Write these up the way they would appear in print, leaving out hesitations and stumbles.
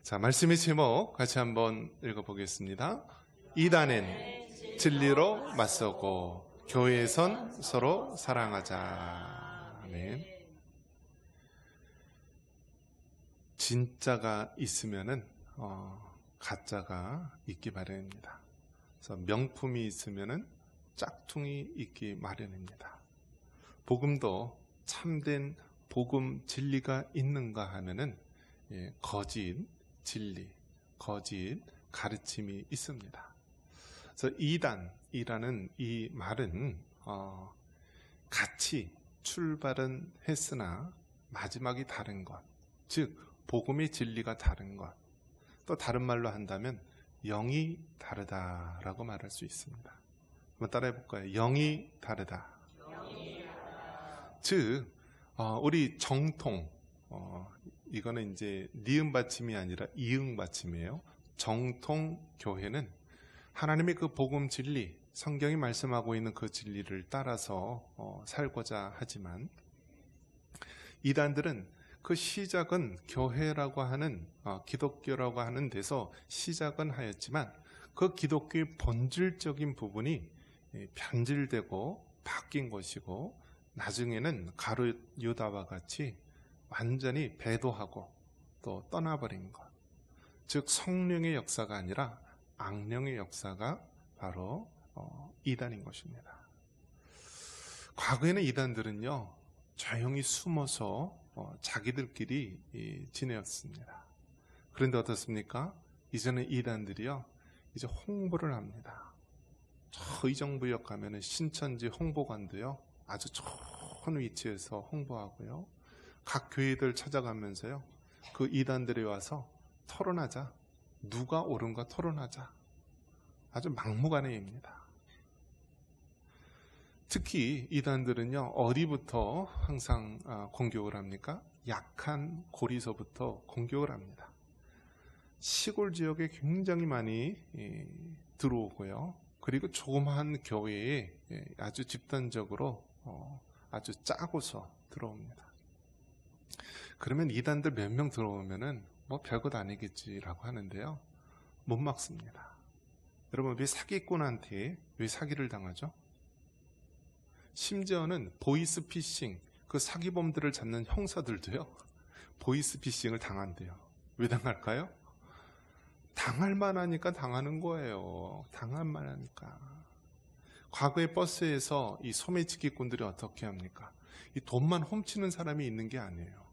자, 말씀의 제목 같이 한번 읽어보겠습니다. 이단엔 진리로 맞서고 교회에선 서로 사랑하자. 아멘. 진짜가 있으면은 가짜가 있기 마련입니다. 그래서 명품이 있으면은 짝퉁이 있기 마련입니다. 복음도 참된 복음 진리가 있는가 하면은 거짓 진리, 거짓 가르침이 있습니다. 그래서 이단이라는 이 말은 같이 출발은 했으나 마지막이 다른 것, 즉 복음의 진리가 다른 것, 또 다른 말로 한다면 영이 다르다라고 말할 수 있습니다. 한번 따라해 볼까요? 영이 다르다. 즉 우리 정통, 이거는 이제 니은 받침이 아니라 이응 받침이에요. 정통 교회는 하나님의 그 복음 진리, 성경이 말씀하고 있는 그 진리를 따라서 살고자 하지만, 이단들은 그 시작은 교회라고 하는 기독교라고 하는 데서 시작은 하였지만 그 기독교의 본질적인 부분이 변질되고 바뀐 것이고, 나중에는 가룟 유다와 같이 완전히 배도하고 또 떠나버린 것, 즉 성령의 역사가 아니라 악령의 역사가 바로 이단인 것입니다. 과거에는 이단들은요 조용히 숨어서 자기들끼리 지내었습니다. 그런데 어떻습니까? 이제는 이단들이요 이제 홍보를 합니다. 저 의정부역 가면은 신천지 홍보관도요 아주 좋은 위치에서 홍보하고요, 각 교회들 찾아가면서요 그 이단들이 와서 토론하자, 누가 옳은가 토론하자, 아주 막무가내입니다. 특히 이단들은요 어디부터 항상 공격을 합니까? 약한 고리서부터 공격을 합니다. 시골 지역에 굉장히 많이 들어오고요, 그리고 조그마한 교회에 아주 집단적으로 아주 짜고서 들어옵니다. 그러면 이단들 몇 명 들어오면은 뭐 별것 아니겠지라고 하는데요, 못 막습니다. 여러분, 왜 사기꾼한테 왜 사기를 당하죠? 심지어는 보이스피싱, 그 사기범들을 잡는 형사들도요 보이스피싱을 당한대요. 왜 당할까요? 당할 만하니까 당하는 거예요. 당할 만하니까. 과거의 버스에서 이 소매치기꾼들이 어떻게 합니까? 이 돈만 훔치는 사람이 있는 게 아니에요.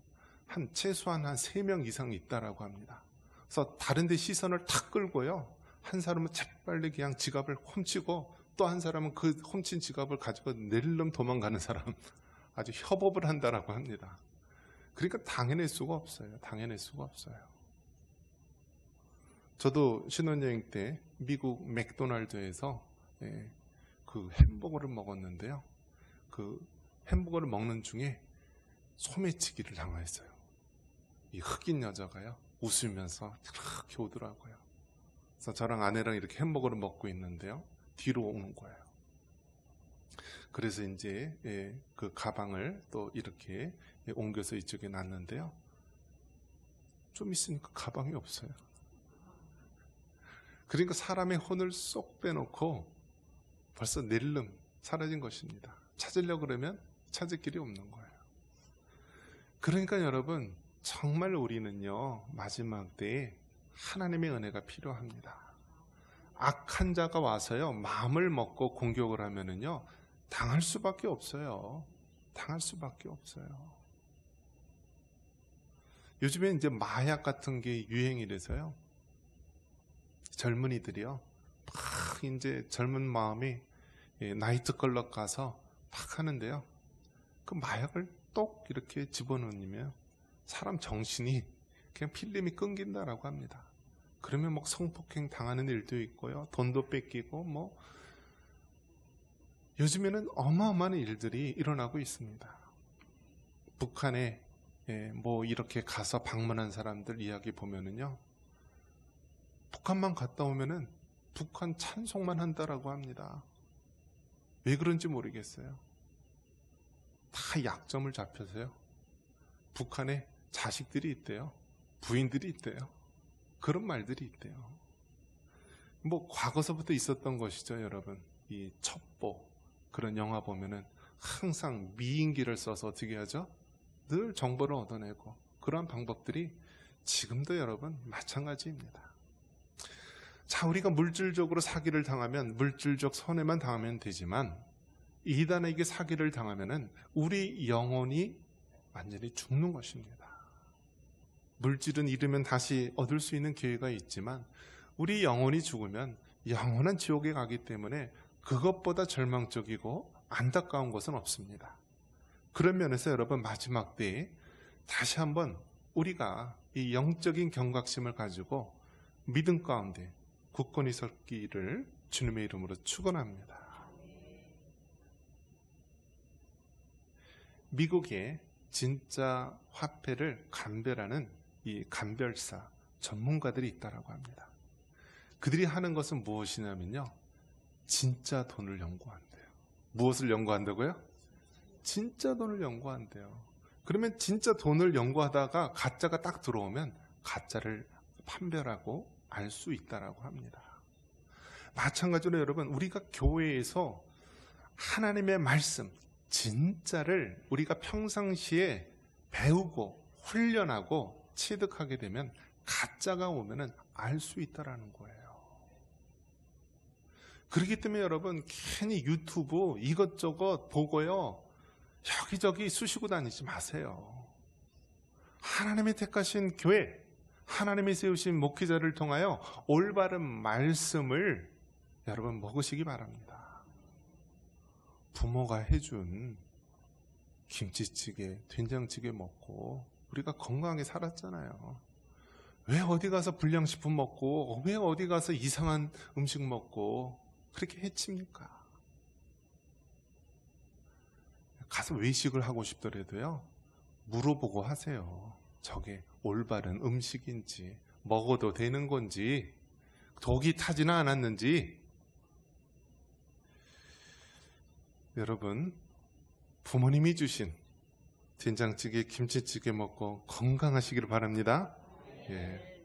최소한 한 3명 이상 있다라고 합니다. 그래서 다른 데 시선을 탁 끌고요, 한 사람은 재빨리 그냥 지갑을 훔치고, 또 한 사람은 그 훔친 지갑을 가지고 낼름 도망가는 사람, 아주 협업을 한다라고 합니다. 그러니까 당해낼 수가 없어요. 당해낼 수가 없어요. 저도 신혼여행 때 미국 맥도날드에서 그 햄버거를 먹었는데요, 그 햄버거를 먹는 중에 소매치기를 당했어요. 이 흑인 여자가요 웃으면서 이렇게 오더라고요. 그래서 저랑 아내랑 이렇게 햄버거를 먹고 있는데요, 뒤로 오는 거예요. 그래서 이제 그 가방을 또 이렇게 옮겨서 이쪽에 놨는데요, 좀 있으니까 가방이 없어요. 그러니까 사람의 혼을 쏙 빼놓고 벌써 낼름 사라진 것입니다. 찾으려고 그러면 찾을 길이 없는 거예요. 그러니까 여러분, 정말 우리는요 마지막 때에 하나님의 은혜가 필요합니다. 악한 자가 와서요 마음을 먹고 공격을 하면은요 당할 수밖에 없어요. 당할 수밖에 없어요. 요즘에 이제 마약 같은 게 유행이라서요, 젊은이들이요 막 이제 젊은 마음이 나이트클럽 가서 막 하는데요, 그 마약을 똑 이렇게 집어넣으면 사람 정신이 그냥 필름이 끊긴다라고 합니다. 그러면 막 성폭행 당하는 일도 있고요, 돈도 뺏기고, 뭐 요즘에는 어마어마한 일들이 일어나고 있습니다. 북한에 뭐 이렇게 가서 방문한 사람들 이야기 보면은요, 북한만 갔다 오면은 북한 찬송만 한다라고 합니다. 왜 그런지 모르겠어요. 다 약점을 잡혀서요 북한에 자식들이 있대요. 부인들이 있대요. 그런 말들이 있대요. 뭐 과거서부터 있었던 것이죠, 여러분. 이 첩보 그런 영화 보면은 항상 미인기를 써서 어떻게 하죠? 늘 정보를 얻어내고, 그러한 방법들이 지금도 여러분 마찬가지입니다. 자, 우리가 물질적으로 사기를 당하면 물질적 손해만 당하면 되지만, 이단에게 사기를 당하면은 우리 영혼이 완전히 죽는 것입니다. 물질은 잃으면 다시 얻을 수 있는 기회가 있지만, 우리 영혼이 죽으면 영원한 지옥에 가기 때문에 그것보다 절망적이고 안타까운 것은 없습니다. 그런 면에서 여러분, 마지막 때에 다시 한번 우리가 이 영적인 경각심을 가지고 믿음 가운데 굳건히 섰기를 주님의 이름으로 축원합니다. 미국의 진짜 화폐를 감별하는 이 감별사 전문가들이 있다고 합니다. 그들이 하는 것은 무엇이냐면요, 진짜 돈을 연구한대요. 무엇을 연구한다고요? 진짜 돈을 연구한대요. 그러면 진짜 돈을 연구하다가 가짜가 딱 들어오면 가짜를 판별하고 알 수 있다고 합니다. 마찬가지로 여러분, 우리가 교회에서 하나님의 말씀 진짜를 우리가 평상시에 배우고 훈련하고 취득하게 되면 가짜가 오면은 알 수 있다라는 거예요. 그렇기 때문에 여러분, 괜히 유튜브 이것저것 보고요, 여기저기 쑤시고 다니지 마세요. 하나님이 택하신 교회, 하나님이 세우신 목회자를 통하여 올바른 말씀을 여러분 먹으시기 바랍니다. 부모가 해준 김치찌개, 된장찌개 먹고 우리가 건강하게 살았잖아요. 왜 어디 가서 불량식품 먹고, 왜 어디 가서 이상한 음식 먹고 그렇게 해칩니까? 가서 외식을 하고 싶더라도요, 물어보고 하세요. 저게 올바른 음식인지, 먹어도 되는 건지, 독이 타지는 않았는지. 여러분, 부모님이 주신 된장찌개, 김치찌개 먹고 건강하시기를 바랍니다. 예.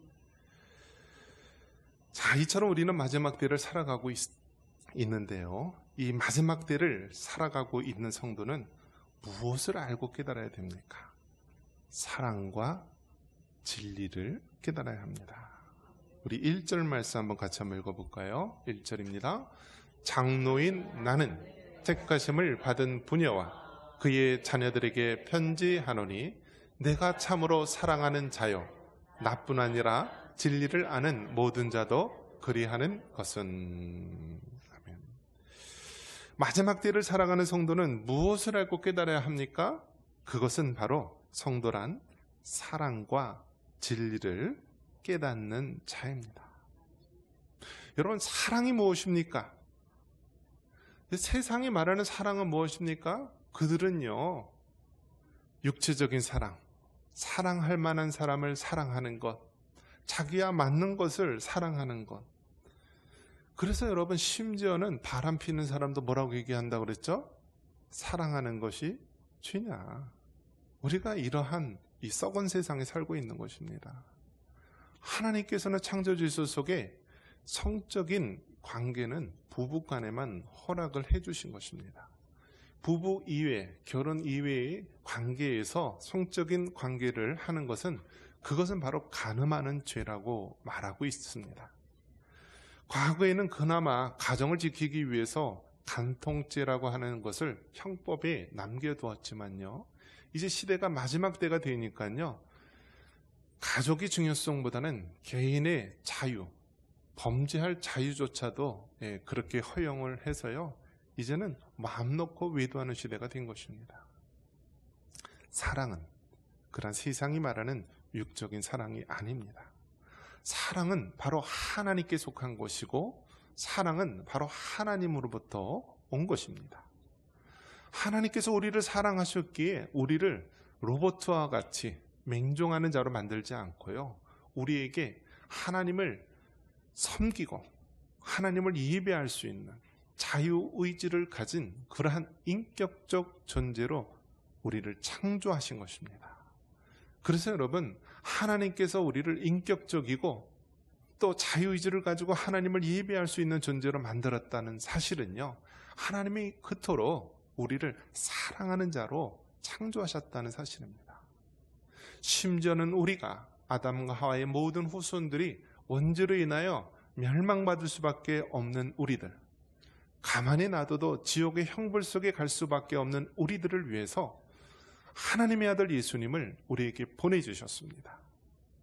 자, 이처럼 우리는 마지막 때를 살아가고 있는데요, 이 마지막 때를 살아가고 있는 성도는 무엇을 알고 깨달아야 됩니까? 사랑과 진리를 깨달아야 합니다. 우리 1절 말씀 한번 같이 한번 읽어볼까요? 1절입니다. 장로인 나는 택하심을 받은 부녀와 그의 자녀들에게 편지하노니, 내가 참으로 사랑하는 자요, 나뿐 아니라 진리를 아는 모든 자도 그리하는 것은. 아멘. 마지막 때를 살아가는 성도는 무엇을 알고 깨달아야 합니까? 그것은 바로 성도란 사랑과 진리를 깨닫는 자입니다. 여러분, 사랑이 무엇입니까? 세상이 말하는 사랑은 무엇입니까? 그들은요, 육체적인 사랑, 사랑할 만한 사람을 사랑하는 것, 자기와 맞는 것을 사랑하는 것. 그래서 여러분, 심지어는 바람 피는 사람도 뭐라고 얘기한다고 그랬죠? 사랑하는 것이 죄냐. 우리가 이러한 이 썩은 세상에 살고 있는 것입니다. 하나님께서는 창조질서 속에 성적인 관계는 부부 간에만 허락을 해주신 것입니다. 부부 이외, 결혼 이외의 관계에서 성적인 관계를 하는 것은, 그것은 바로 간음하는 죄라고 말하고 있습니다. 과거에는 그나마 가정을 지키기 위해서 간통죄라고 하는 것을 형법에 남겨두었지만요, 이제 시대가 마지막 때가 되니까요, 가족의 중요성보다는 개인의 자유, 범죄할 자유조차도 그렇게 허용을 해서요, 이제는 마음 놓고 외도하는 시대가 된 것입니다. 사랑은 그런 세상이 말하는 육적인 사랑이 아닙니다. 사랑은 바로 하나님께 속한 것이고, 사랑은 바로 하나님으로부터 온 것입니다. 하나님께서 우리를 사랑하셨기에 우리를 로봇과 같이 맹종하는 자로 만들지 않고요, 우리에게 하나님을 섬기고 하나님을 예배할 수 있는 자유의지를 가진 그러한 인격적 존재로 우리를 창조하신 것입니다. 그래서 여러분, 하나님께서 우리를 인격적이고 또 자유의지를 가지고 하나님을 예배할 수 있는 존재로 만들었다는 사실은요, 하나님이 그토록 우리를 사랑하는 자로 창조하셨다는 사실입니다. 심지어는 우리가 아담과 하와의 모든 후손들이 원죄로 인하여 멸망받을 수밖에 없는 우리들, 가만히 놔둬도 지옥의 형벌 속에 갈 수밖에 없는 우리들을 위해서 하나님의 아들 예수님을 우리에게 보내주셨습니다.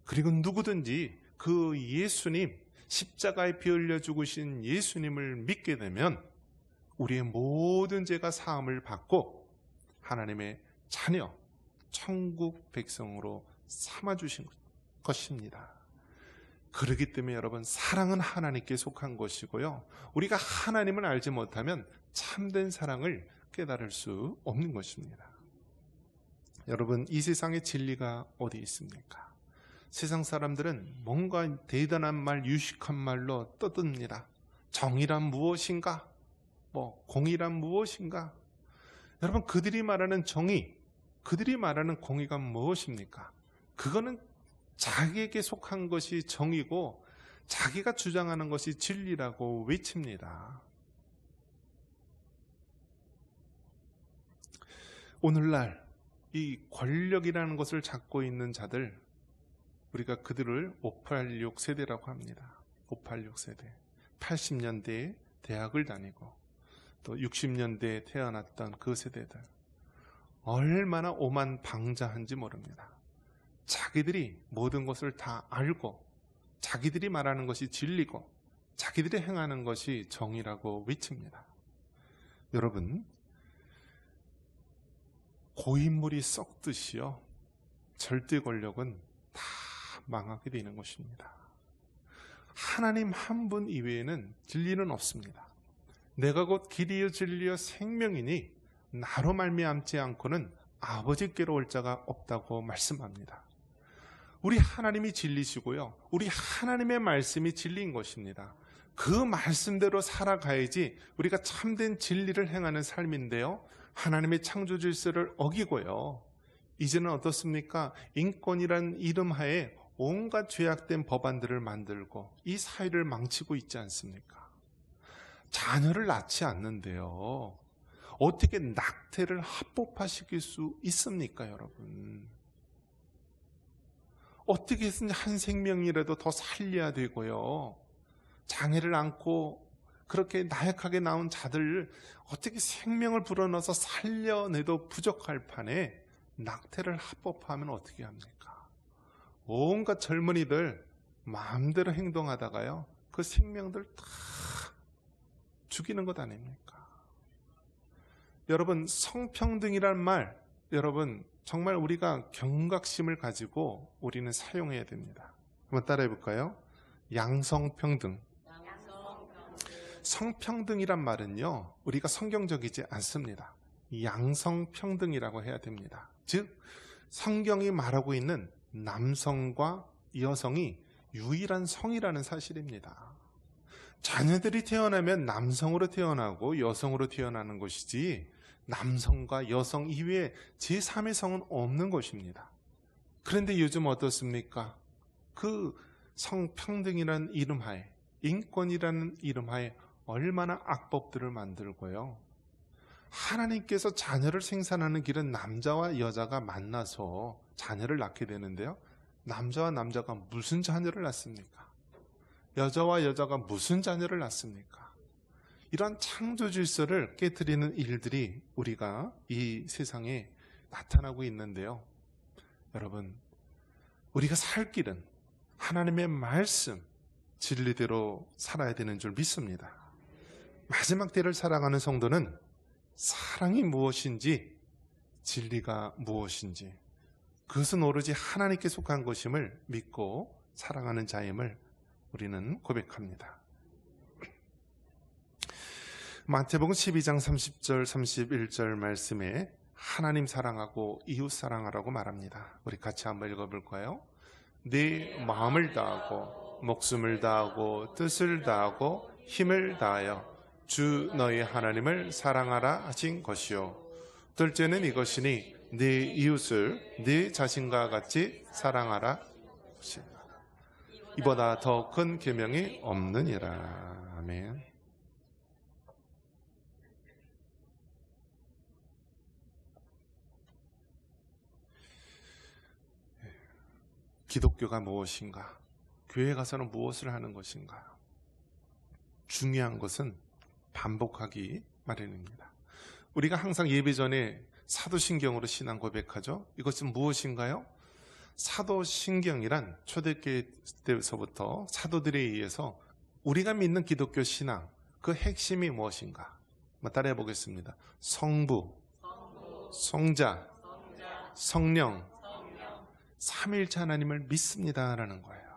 그리고 누구든지 그 예수님, 십자가에 피 흘려 죽으신 예수님을 믿게 되면 우리의 모든 죄가 사함을 받고 하나님의 자녀, 천국 백성으로 삼아주신 것입니다. 그렇기 때문에 여러분, 사랑은 하나님께 속한 것이고요, 우리가 하나님을 알지 못하면 참된 사랑을 깨달을 수 없는 것입니다. 여러분, 이 세상에 진리가 어디 있습니까? 세상 사람들은 뭔가 대단한 말, 유식한 말로 떠듭니다. 정의란 무엇인가? 공의란 무엇인가? 여러분, 그들이 말하는 정의, 그들이 말하는 공의가 무엇입니까? 그거는 자기에게 속한 것이 정의고 자기가 주장하는 것이 진리라고 외칩니다. 오늘날 이 권력이라는 것을 잡고 있는 자들, 우리가 그들을 586 세대라고 합니다. 586 세대. 80년대에 대학을 다니고 또 60년대에 태어났던 그 세대들, 얼마나 오만방자한지 모릅니다. 자기들이 모든 것을 다 알고 자기들이 말하는 것이 진리고 자기들이 행하는 것이 정의라고 외칩니다. 여러분, 고인물이 썩듯이요, 절대 권력은 다 망하게 되는 것입니다. 하나님 한 분 이외에는 진리는 없습니다. 내가 곧 길이요 진리요 생명이니 나로 말미암지 않고는 아버지께로 올 자가 없다고 말씀합니다. 우리 하나님이 진리시고요, 우리 하나님의 말씀이 진리인 것입니다. 그 말씀대로 살아가야지 우리가 참된 진리를 행하는 삶인데요, 하나님의 창조 질서를 어기고요, 이제는 어떻습니까? 인권이란 이름 하에 온갖 죄악된 법안들을 만들고 이 사회를 망치고 있지 않습니까? 자녀를 낳지 않는데요, 어떻게 낙태를 합법화시킬 수 있습니까, 여러분? 어떻게 해서든지 한 생명이라도 더 살려야 되고요, 장애를 안고 그렇게 나약하게 나온 자들 어떻게 생명을 불어넣어서 살려내도 부족할 판에 낙태를 합법화하면 어떻게 합니까? 온갖 젊은이들 마음대로 행동하다가요, 그 생명들 다 죽이는 것 아닙니까? 여러분, 성평등이란 말, 여러분 정말 우리가 경각심을 가지고 우리는 사용해야 됩니다. 한번 따라해 볼까요? 양성평등. 성평등이란 말은요, 우리가 성경적이지 않습니다. 양성평등이라고 해야 됩니다. 즉, 성경이 말하고 있는 남성과 여성이 유일한 성이라는 사실입니다. 자녀들이 태어나면 남성으로 태어나고 여성으로 태어나는 것이지 남성과 여성 이외에 제3의 성은 없는 것입니다. 그런데 요즘 어떻습니까? 그 성평등이라는 이름하에, 인권이라는 이름하에 얼마나 악법들을 만들고요, 하나님께서 자녀를 생산하는 길은 남자와 여자가 만나서 자녀를 낳게 되는데요, 남자와 남자가 무슨 자녀를 낳습니까? 여자와 여자가 무슨 자녀를 낳습니까? 이러한 창조 질서를 깨트리는 일들이 우리가 이 세상에 나타나고 있는데요, 여러분, 우리가 살 길은 하나님의 말씀, 진리대로 살아야 되는 줄 믿습니다. 마지막 때를 살아가는 성도는 사랑이 무엇인지, 진리가 무엇인지, 그것은 오로지 하나님께 속한 것임을 믿고 살아가는 자임을 우리는 고백합니다. 마태복음 12장 30절 31절 말씀에 하나님 사랑하고 이웃 사랑하라고 말합니다. 우리 같이 한번 읽어볼까요? 네 마음을 다하고 목숨을 다하고 뜻을 다하고 힘을 다하여 주 너희 하나님을 사랑하라 하신 것이요, 둘째는 이것이니 네 이웃을 네 자신과 같이 사랑하라. 이보다 더 큰 계명이 없느니라. 아멘. 기독교가 무엇인가? 교회 가서는 무엇을 하는 것인가? 중요한 것은 반복하기 마련입니다. 우리가 항상 예배 전에 사도신경으로 신앙 고백하죠. 이것은 무엇인가요? 사도신경이란 초대교회 때서부터 사도들에 의해서 우리가 믿는 기독교 신앙, 그 핵심이 무엇인가? 한번 따라해 보겠습니다. 성부, 성자, 성령, 삼위일체 하나님을 믿습니다라는 거예요.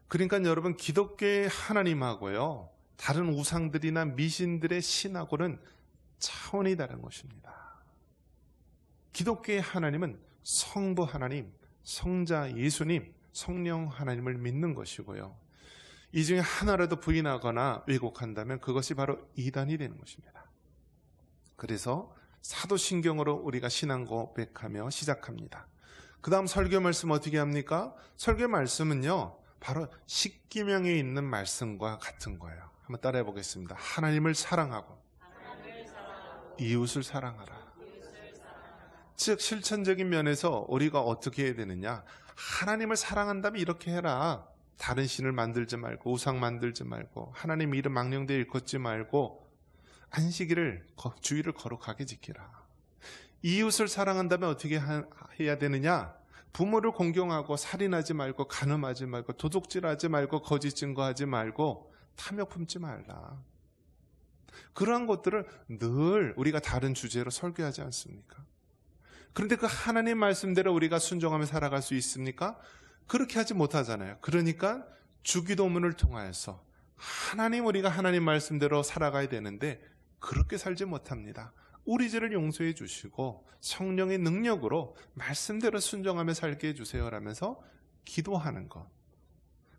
그러니까 여러분, 기독교의 하나님하고요, 다른 우상들이나 미신들의 신하고는 차원이 다른 것입니다. 기독교의 하나님은 성부 하나님, 성자 예수님, 성령 하나님을 믿는 것이고요. 이 중에 하나라도 부인하거나 왜곡한다면 그것이 바로 이단이 되는 것입니다. 그래서 사도신경으로 우리가 신앙 고백하며 시작합니다. 그 다음 설교 말씀 어떻게 합니까? 설교 말씀은요, 바로 십계명에 있는 말씀과 같은 거예요. 한번 따라해 보겠습니다. 하나님을 사랑하고 이웃을 사랑하라. 즉 실천적인 면에서 우리가 어떻게 해야 되느냐? 하나님을 사랑한다면 이렇게 해라. 다른 신을 만들지 말고, 우상 만들지 말고, 하나님 이름 망령되어 일컫지 말고, 안식일을 주일을 거룩하게 지키라. 이웃을 사랑한다면 어떻게 해야 되느냐? 부모를 공경하고, 살인하지 말고, 간음하지 말고, 도둑질하지 말고, 거짓 증거하지 말고, 탐욕 품지 말라. 그러한 것들을 늘 우리가 다른 주제로 설교하지 않습니까? 그런데 그 하나님 말씀대로 우리가 순종하며 살아갈 수 있습니까? 그렇게 하지 못하잖아요. 그러니까 주기도문을 통하여서 우리가 하나님 말씀대로 살아가야 되는데 그렇게 살지 못합니다. 우리 죄를 용서해 주시고 성령의 능력으로 말씀대로 순종하며 살게 해주세요 라면서 기도하는 것.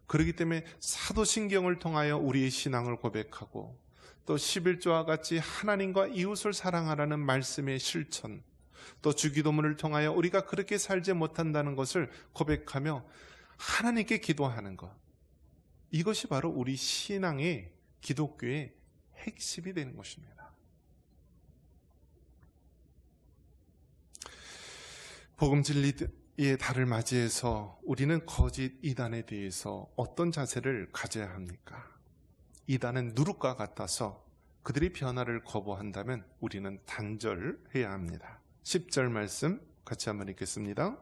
그렇기 때문에 사도신경을 통하여 우리의 신앙을 고백하고, 또 11조와 같이 하나님과 이웃을 사랑하라는 말씀의 실천, 또 주기도문을 통하여 우리가 그렇게 살지 못한다는 것을 고백하며 하나님께 기도하는 것, 이것이 바로 우리 신앙의, 기독교의 핵심이 되는 것입니다. 복음 진리의 달을 맞이해서 우리는 거짓 이단에 대해서 어떤 자세를 가져야 합니까? 이단은 누룩과 같아서 그들이 변화를 거부한다면 우리는 단절해야 합니다. 10절 말씀 같이 한번 읽겠습니다.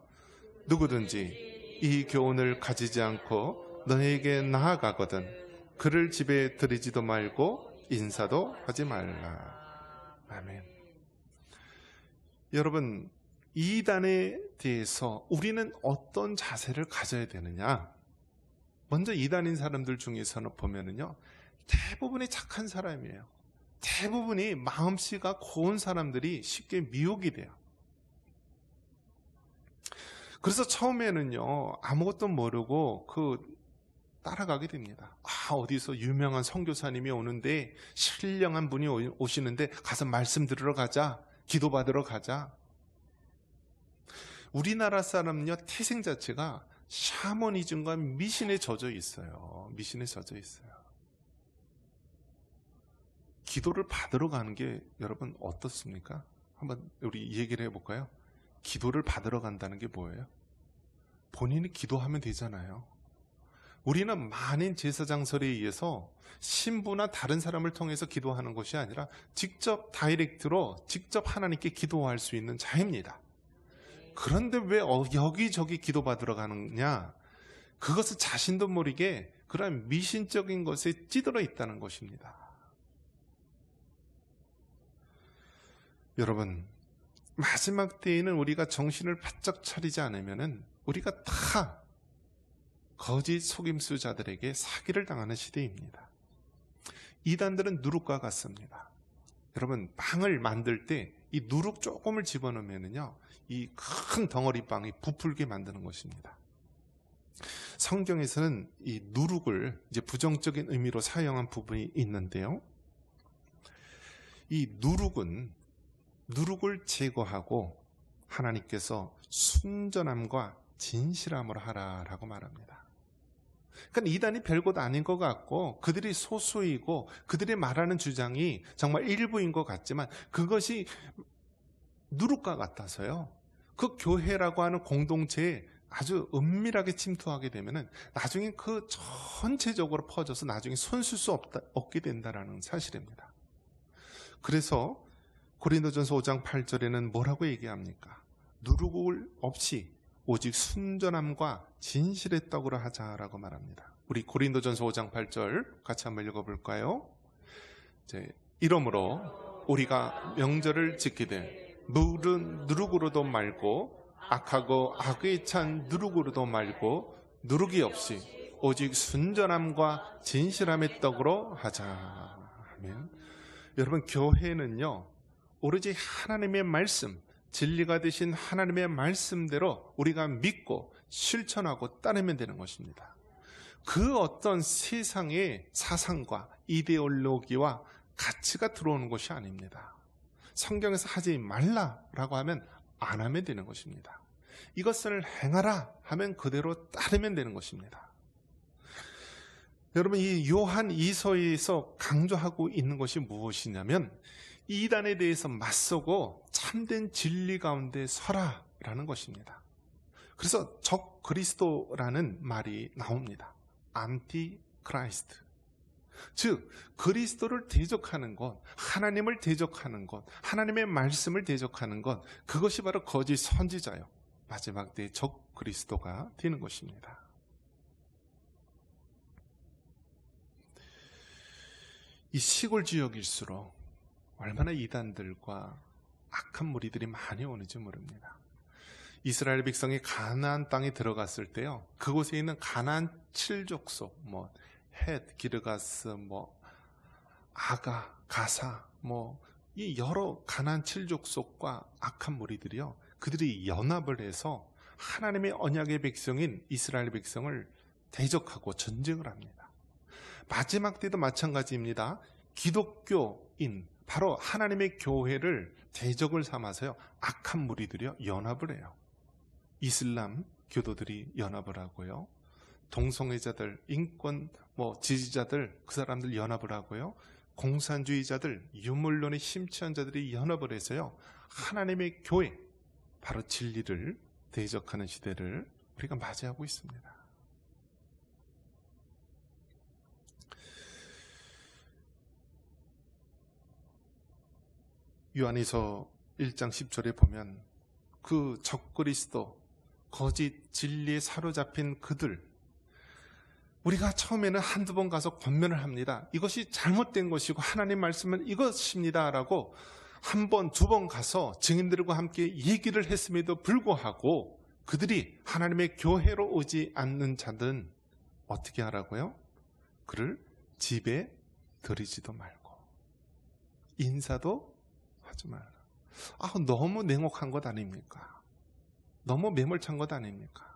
누구든지 이 교훈을 가지지 않고 너에게 나아가거든 그를 집에 들이지도 말고 인사도 하지 말라. 아멘. 여러분, 이단에 대해서 우리는 어떤 자세를 가져야 되느냐? 먼저 이단인 사람들 중에서는 보면은요, 대부분이 착한 사람이에요. 대부분이 마음씨가 고운 사람들이 쉽게 미혹이 돼요. 그래서 처음에는요, 아무것도 모르고 따라가게 됩니다. 어디서 유명한 선교사님이 오는데, 신령한 분이 오시는데 가서 말씀 들으러 가자, 기도받으러 가자. 우리나라 사람은요, 태생 자체가 샤머니즘과 미신에 젖어 있어요. 미신에 젖어 있어요. 기도를 받으러 가는 게 여러분 어떻습니까? 한번 우리 얘기를 해볼까요? 기도를 받으러 간다는 게 뭐예요? 본인이 기도하면 되잖아요. 우리는 만인 제사장설에 의해서 신부나 다른 사람을 통해서 기도하는 것이 아니라 직접 다이렉트로 직접 하나님께 기도할 수 있는 자입니다. 그런데 왜 여기저기 기도받으러 가느냐? 그것은 자신도 모르게 그런 미신적인 것에 찌들어 있다는 것입니다. 여러분, 마지막 때에는 우리가 정신을 바짝 차리지 않으면 우리가 다 거짓 속임수자들에게 사기를 당하는 시대입니다. 이단들은 누룩과 같습니다. 여러분, 빵을 만들 때 이 누룩 조금을 집어넣으면요, 이 큰 덩어리 빵이 부풀게 만드는 것입니다. 성경에서는 이 누룩을 이제 부정적인 의미로 사용한 부분이 있는데요, 이 누룩을 제거하고 하나님께서 순전함과 진실함으로 하라라고 말합니다. 그러니까 이단이 별것 아닌 것 같고 그들이 소수이고 그들이 말하는 주장이 정말 일부인 것 같지만 그것이 누룩과 같아서요. 그 교회라고 하는 공동체에 아주 은밀하게 침투하게 되면은 나중에 그 전체적으로 퍼져서 나중에 손쓸 수 없게 된다는 사실입니다. 그래서 고린도전서 5장 8절에는 뭐라고 얘기합니까? 누룩을 없이 오직 순전함과 진실의 떡으로 하자라고 말합니다. 우리 고린도전서 5장 8절 같이 한번 읽어볼까요? 이러므로 우리가 명절을 지키되 물은 누룩으로도 말고 악하고 악에 찬 누룩으로도 말고 누룩이 없이 오직 순전함과 진실함의 떡으로 하자. 아멘. 여러분, 교회는요 오로지 하나님의 말씀, 진리가 되신 하나님의 말씀대로 우리가 믿고 실천하고 따르면 되는 것입니다. 그 어떤 세상의 사상과 이데올로기와 가치가 들어오는 것이 아닙니다. 성경에서 하지 말라라고 하면 안 하면 되는 것입니다. 이것을 행하라 하면 그대로 따르면 되는 것입니다. 여러분, 이 요한 2서에서 강조하고 있는 것이 무엇이냐면 이단에 대해서 맞서고 참된 진리 가운데 서라라는 것입니다. 그래서 적 그리스도라는 말이 나옵니다. 안티 크라이스트. 즉 그리스도를 대적하는 것, 하나님을 대적하는 것, 하나님의 말씀을 대적하는 것, 그것이 바로 거짓 선지자요, 마지막 때의 적 그리스도가 되는 것입니다. 이 시골 지역일수록 얼마나 이단들과 악한 무리들이 많이 오는지 모릅니다. 이스라엘 백성이 가나안 땅에 들어갔을 때요, 그곳에 있는 가나안 7족속, 헷, 기르가스, 아가, 가사, 이 여러 가나안 7족속과 악한 무리들이요, 그들이 연합을 해서 하나님의 언약의 백성인 이스라엘 백성을 대적하고 전쟁을 합니다. 마지막 때도 마찬가지입니다. 기독교인, 바로 하나님의 교회를 대적을 삼아서요, 악한 무리들이요 연합을 해요. 이슬람 교도들이 연합을 하고요, 동성애자들, 인권 지지자들, 그 사람들 연합을 하고요, 공산주의자들, 유물론에 심취한 자들이 연합을 해서요, 하나님의 교회, 바로 진리를 대적하는 시대를 우리가 맞이하고 있습니다. 요한일서 1장 10절에 보면 그 적그리스도, 거짓 진리에 사로잡힌 그들, 우리가 처음에는 한두 번 가서 권면을 합니다. 이것이 잘못된 것이고 하나님 말씀은 이것입니다 라고 한 번, 두 번 가서 증인들과 함께 얘기를 했음에도 불구하고 그들이 하나님의 교회로 오지 않는 자들은 어떻게 하라고요? 그를 집에 들이지도 말고 인사도 하지 말라. 너무 냉혹한 것 아닙니까? 너무 매몰찬 것 아닙니까?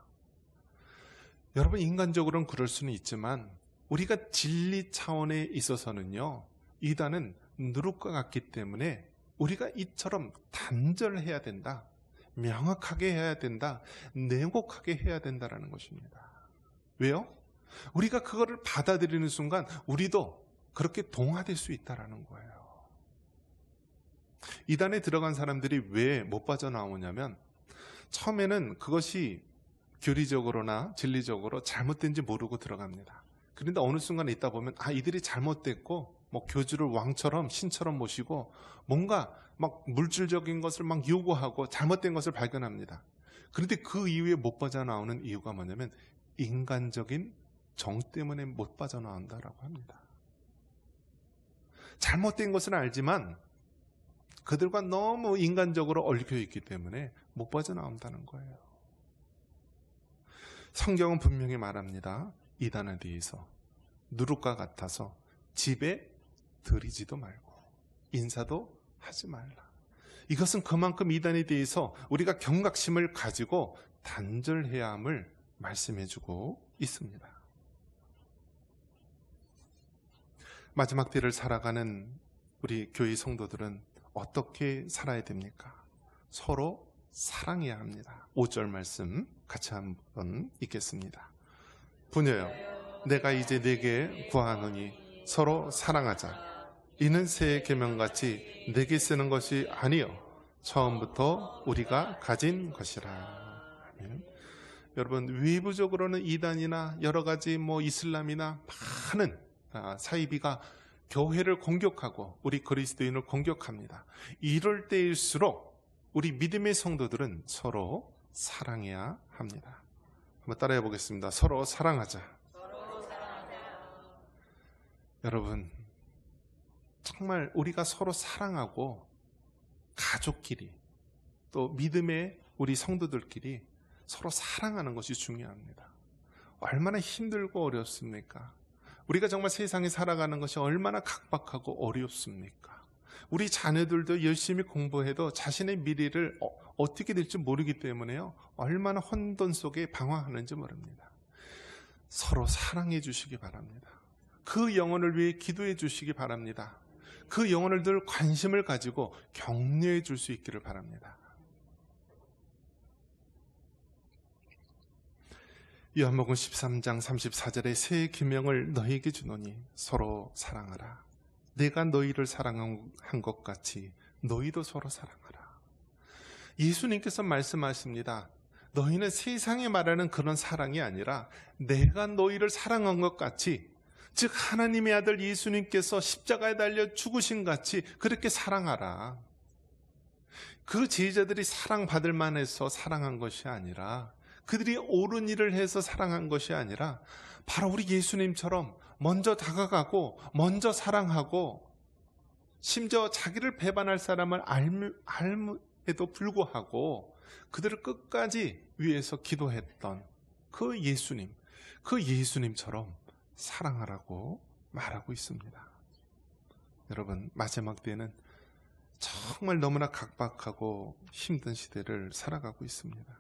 여러분, 인간적으로는 그럴 수는 있지만 우리가 진리 차원에 있어서는요, 이단은 누룩과 같기 때문에 우리가 이처럼 단절해야 된다, 명확하게 해야 된다, 냉혹하게 해야 된다라는 것입니다. 왜요? 우리가 그거를 받아들이는 순간 우리도 그렇게 동화될 수 있다라는 거예요. 이단에 들어간 사람들이 왜 못 빠져나오냐면 처음에는 그것이 교리적으로나 진리적으로 잘못된지 모르고 들어갑니다. 그런데 어느 순간 있다 보면 이들이 잘못됐고 교주를 왕처럼 신처럼 모시고 뭔가 물질적인 것을 요구하고 잘못된 것을 발견합니다. 그런데 그 이후에 못 빠져나오는 이유가 뭐냐면 인간적인 정 때문에 못 빠져나온다라고 합니다. 잘못된 것은 알지만 그들과 너무 인간적으로 얽혀 있기 때문에 못 빠져나온다는 거예요. 성경은 분명히 말합니다. 이단에 대해서 누룩과 같아서 집에 들이지도 말고 인사도 하지 말라. 이것은 그만큼 이단에 대해서 우리가 경각심을 가지고 단절해야 함을 말씀해주고 있습니다. 마지막 때를 살아가는 우리 교회 성도들은 어떻게 살아야 됩니까? 서로 사랑해야 합니다. 5절 말씀 같이 한번 읽겠습니다. 부녀여, 내가 이제 네게 구하노니 서로 사랑하자. 이는 새 계명같이 내게 쓰는 것이 아니요 처음부터 우리가 가진 것이라. 아멘. 여러분, 외부적으로는 이단이나 여러 가지 이슬람이나 많은 사이비가 교회를 공격하고 우리 그리스도인을 공격합니다. 이럴 때일수록 우리 믿음의 성도들은 서로 사랑해야 합니다. 한번 따라해 보겠습니다. 서로 사랑하자. 여러분, 정말 우리가 서로 사랑하고 가족끼리 또 믿음의 우리 성도들끼리 서로 사랑하는 것이 중요합니다. 얼마나 힘들고 어렵습니까? 우리가 정말 세상에 살아가는 것이 얼마나 각박하고 어렵습니까? 우리 자녀들도 열심히 공부해도 자신의 미래를 어떻게 될지 모르기 때문에요, 얼마나 혼돈 속에 방황하는지 모릅니다. 서로 사랑해 주시기 바랍니다. 그 영혼을 위해 기도해 주시기 바랍니다. 그 영혼을 늘 관심을 가지고 격려해 줄 수 있기를 바랍니다. 요한복음 13장 34절에 새 계명을 너희에게 주노니 서로 사랑하라. 내가 너희를 사랑한 것 같이 너희도 서로 사랑하라. 예수님께서 말씀하십니다. 너희는 세상에 말하는 그런 사랑이 아니라 내가 너희를 사랑한 것 같이, 즉 하나님의 아들 예수님께서 십자가에 달려 죽으신 같이 그렇게 사랑하라. 그 제자들이 사랑받을 만해서 사랑한 것이 아니라, 그들이 옳은 일을 해서 사랑한 것이 아니라, 바로 우리 예수님처럼 먼저 다가가고 먼저 사랑하고, 심지어 자기를 배반할 사람을 알므에도 불구하고 그들을 끝까지 위해서 기도했던 그 예수님, 그 예수님처럼 사랑하라고 말하고 있습니다. 여러분, 마지막 때는 정말 너무나 각박하고 힘든 시대를 살아가고 있습니다.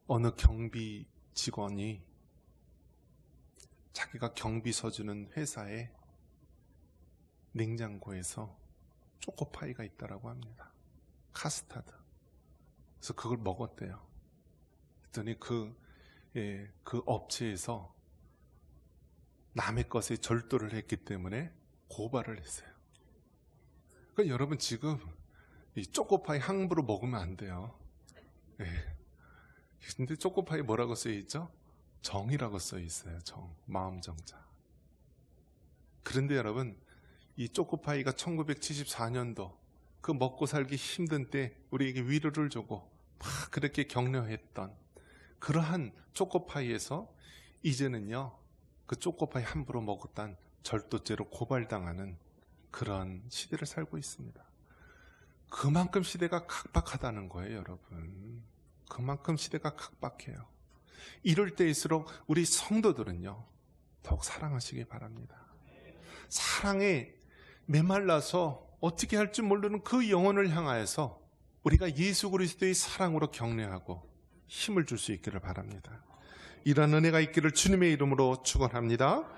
어느 경비 직원이 자기가 경비 서주는 회사에 냉장고에서 초코파이가 있다라고 합니다. 카스타드. 그래서 그걸 먹었대요. 그랬더니 그 업체에서 남의 것에 절도를 했기 때문에 고발을 했어요. 그러니까 여러분, 지금 이 초코파이 함부로 먹으면 안 돼요. 근데 초코파이 뭐라고 써 있죠? 정이라고 써 있어요. 정, 마음 정자. 그런데 여러분, 이 초코파이가 1974년도 그 먹고 살기 힘든 때 우리에게 위로를 주고 막 그렇게 격려했던 그러한 초코파이에서 이제는요, 그 초코파이 함부로 먹었단 절도죄로 고발당하는 그런 시대를 살고 있습니다. 그만큼 시대가 각박하다는 거예요, 여러분. 그만큼 시대가 각박해요. 이럴 때일수록 우리 성도들은요, 더욱 사랑하시기 바랍니다. 사랑에 메말라서 어떻게 할 줄 모르는 그 영혼을 향하여서 우리가 예수 그리스도의 사랑으로 격려하고 힘을 줄 수 있기를 바랍니다. 이런 은혜가 있기를 주님의 이름으로 축원합니다.